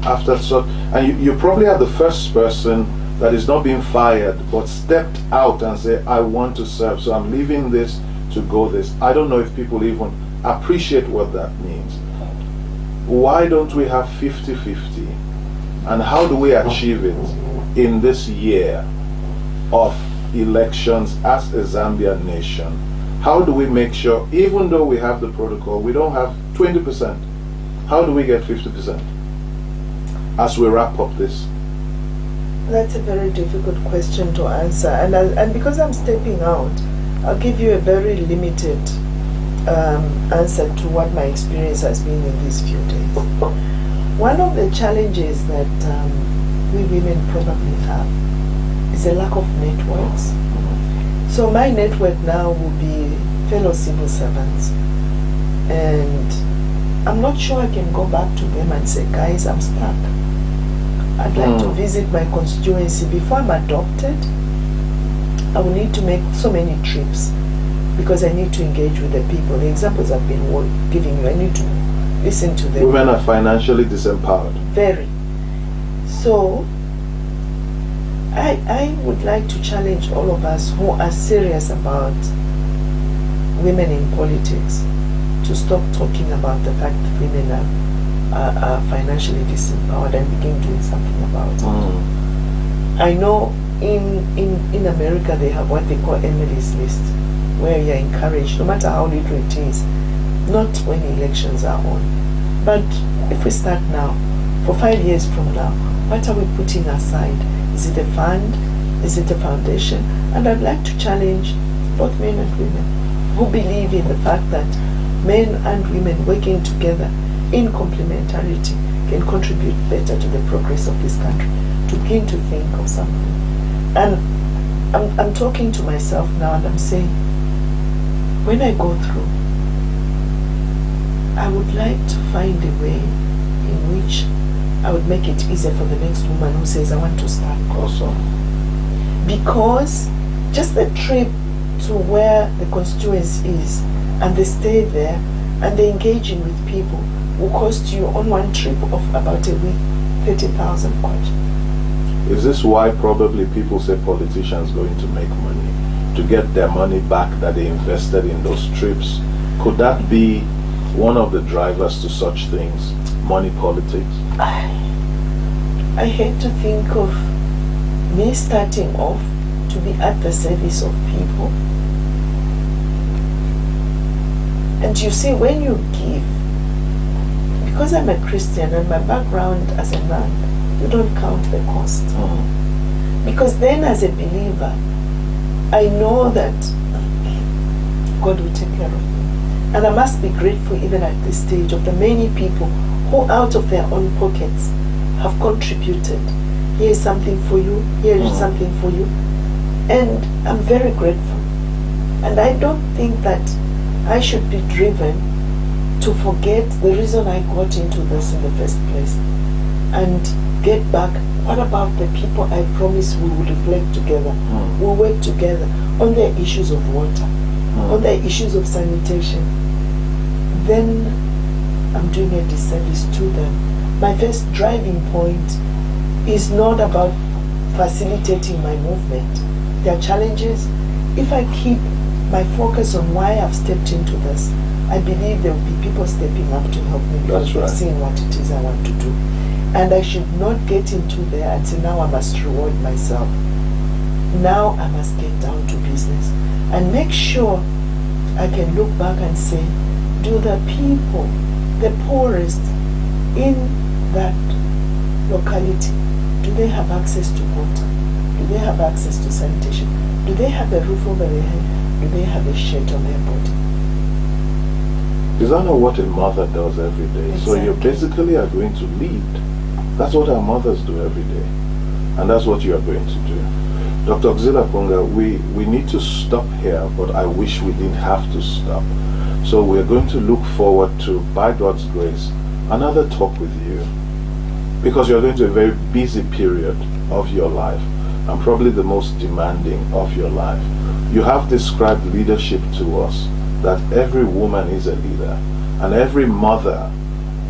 After so, and you probably are the first person that is not being fired, but stepped out and say, I want to serve, so I'm leaving this to go this. I don't know if people even appreciate what that means. Why don't we have 50-50? And how do we achieve it in this year of elections as a Zambian nation? How do we make sure, even though we have the protocol, we don't have 20%? How do we get 50% as we wrap up this? That's a very difficult question to answer. And because I'm stepping out, I'll give you a very limited answer to what my experience has been in these few days. One of the challenges that we women probably have is a lack of networks. So my network now will be fellow civil servants. And I'm not sure I can go back to them and say, guys, I'm stuck. I'd like to visit my constituency. Before I'm adopted, I will need to make so many trips because I need to engage with the people. The examples I've been giving you, I need to listen to them. Women are financially disempowered. Very. So, I would like to challenge all of us who are serious about women in politics to stop talking about the fact that women are financially disempowered and begin doing something about it. I know in America they have what they call Emily's List, where you're encouraged, no matter how little it is, not when elections are on. But if we start now, for 5 years from now, what are we putting aside? Is it a fund? Is it a foundation? And I'd like to challenge both men and women who believe in the fact that men and women working together in complementarity can contribute better to the progress of this country, to begin to think of something. And I'm talking to myself now and I'm saying, when I go through, I would like to find a way in which I would make it easier for the next woman who says, I want to start also. Because just the trip to where the constituency is, and they stay there, and they engaging with people, will cost you on one trip of about a week, 30,000 kwacha. Is this why probably people say politicians going to make money, to get their money back that they invested in those trips? Could that be one of the drivers to such things, money politics? I hate to think of me starting off to be at the service of people. And you see, when you give, because I'm a Christian and my background as a man, you don't count the cost. Because then as a believer, I know that God will take care of me. And I must be grateful even at this stage of the many people who out of their own pockets have contributed. Here is something for you, here is something for you. And I'm very grateful. And I don't think that I should be driven to forget the reason I got into this in the first place. And get back, what about the people I promised we would reflect together? We'll work together on the issues of water, on the issues of sanitation. Then I'm doing a disservice to them. My first driving point is not about facilitating my movement. There are challenges. If I keep my focus on why I've stepped into this, I believe there will be people stepping up to help me because they've seen what it is I want to do. And I should not get into there and say, now I must reward myself. Now I must get down to business and make sure I can look back and say, do the people, the poorest in that locality, do they have access to water? Do they have access to sanitation? Do they have a roof over their head? Do they have a shirt on their body? Is that not what a mother does every day? Exactly. So you basically are going to lead. That's what our mothers do every day. And that's what you are going to do. Dr. Auxilla Ponga, we need to stop here, but I wish we didn't have to stop. So we're going to look forward to, by God's grace, another talk with you. Because you're going to a very busy period of your life, and probably the most demanding of your life. You have described leadership to us, that every woman is a leader, and every mother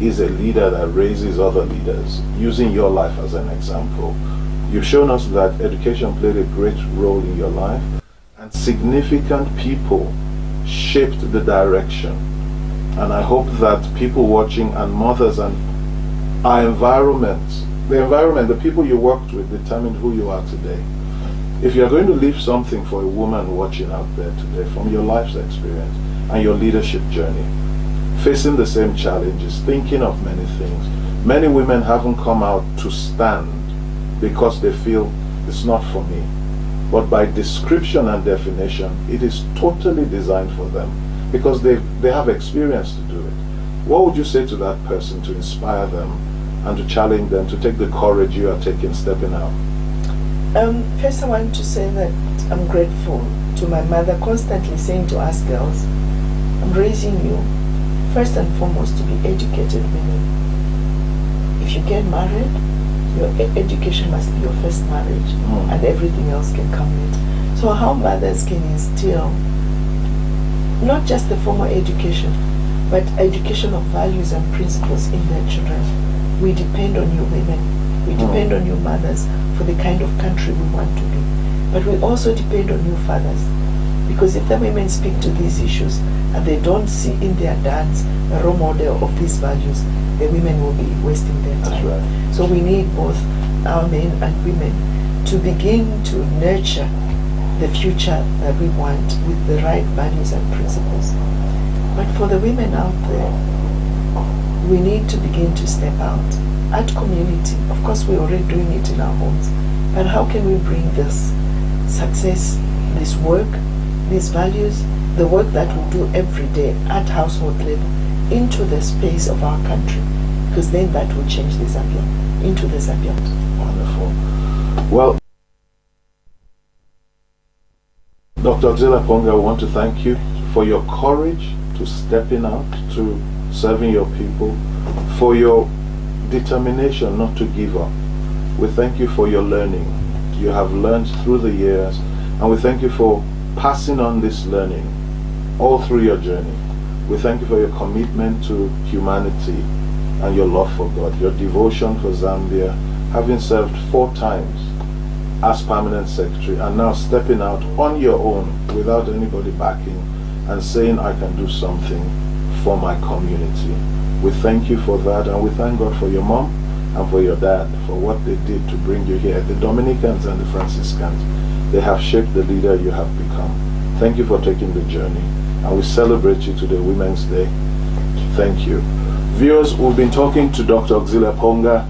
is a leader that raises other leaders, using your life as an example. You've shown us that education played a great role in your life, and significant people shaped the direction. And I hope that people watching and mothers and our environment, the people you worked with determined who you are today. If you're going to leave something for a woman watching out there today from your life's experience and your leadership journey, facing the same challenges, thinking of many things, many women haven't come out to stand because they feel it's not for me. But by description and definition, it is totally designed for them because they have experience to do it. What would you say to that person to inspire them and to challenge them to take the courage you are taking, stepping out? First I want to say that I'm grateful to my mother constantly saying to us girls, I'm raising you first and foremost to be educated women. If you get married, your education must be your first marriage, and everything else can come later. So how mothers can instill not just the formal education, but education of values and principles in their children. We depend on you women. We depend on you mothers for the kind of country we want to be. But we also depend on you fathers. Because if the women speak to these issues and they don't see in their dads a role model of these values, the women will be wasting their time. That's right. So we need both our men and women to begin to nurture the future that we want with the right values and principles. But for the women out there, we need to begin to step out at community. Of course, we're already doing it in our homes. But how can we bring this success, this work, these values, the work that we do every day at household level into the space of our country? Because then that will change the Zambia into the Zambia. Wonderful. Well, Dr. Auxilla Ponga, I want to thank you for your courage to stepping out, to serving your people, for your determination not to give up. We thank you for your learning. You have learned through the years, and we thank you for passing on this learning all through your journey. We thank you for your commitment to humanity and your love for God, your devotion for Zambia, having served 4 times as permanent secretary and now stepping out on your own without anybody backing and saying, I can do something for my community. We thank you for that, and we thank God for your mom and for your dad for what they did to bring you here. The Dominicans and the Franciscans, they have shaped the leader you have become. Thank you for taking the journey, and we celebrate you today, Women's Day. Thank you. Viewers, we've been talking to Dr. Auxilla Ponga.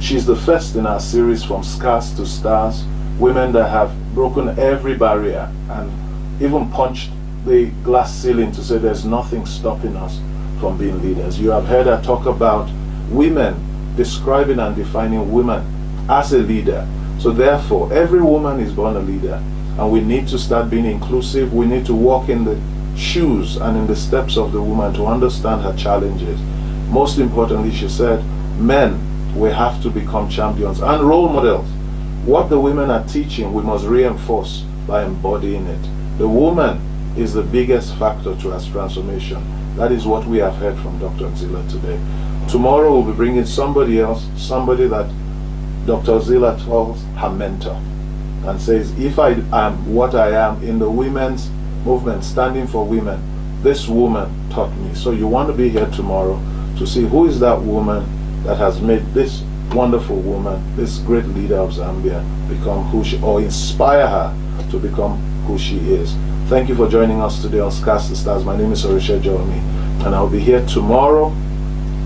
She's the first in our series From Scars to Stars, women that have broken every barrier and even punched the glass ceiling to say there's nothing stopping us from being leaders. You have heard her talk about women, describing and defining women as a leader. So therefore, every woman is born a leader, and we need to start being inclusive. We need to walk in the shoes and in the steps of the woman to understand her challenges. Most importantly, she said, men, we have to become champions and role models. What the women are teaching, we must reinforce by embodying it. The woman is the biggest factor to our transformation. That is what we have heard from Dr. Zilla today. Tomorrow we'll be bringing somebody else, somebody that Dr. Zilla calls her mentor, and says, if I am what I am in the women's movement, standing for women, this woman taught me. So you want to be here tomorrow to see who is that woman that has made this wonderful woman, this great leader of Zambia, become who she, or inspire her to become who she is. Thank you for joining us today on Scars to Stars. My name is Orisha Jeremy, and I'll be here tomorrow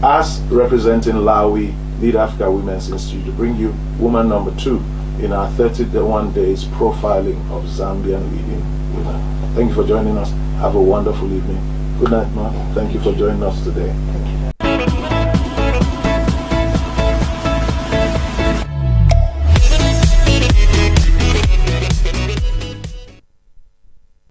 as representing Lawi, Lead Africa Women's Institute, to bring you woman number 2 in our 31 days profiling of Zambian leading women. Thank you for joining us. Have a wonderful evening. Good night, Ma. Thank you for joining us today.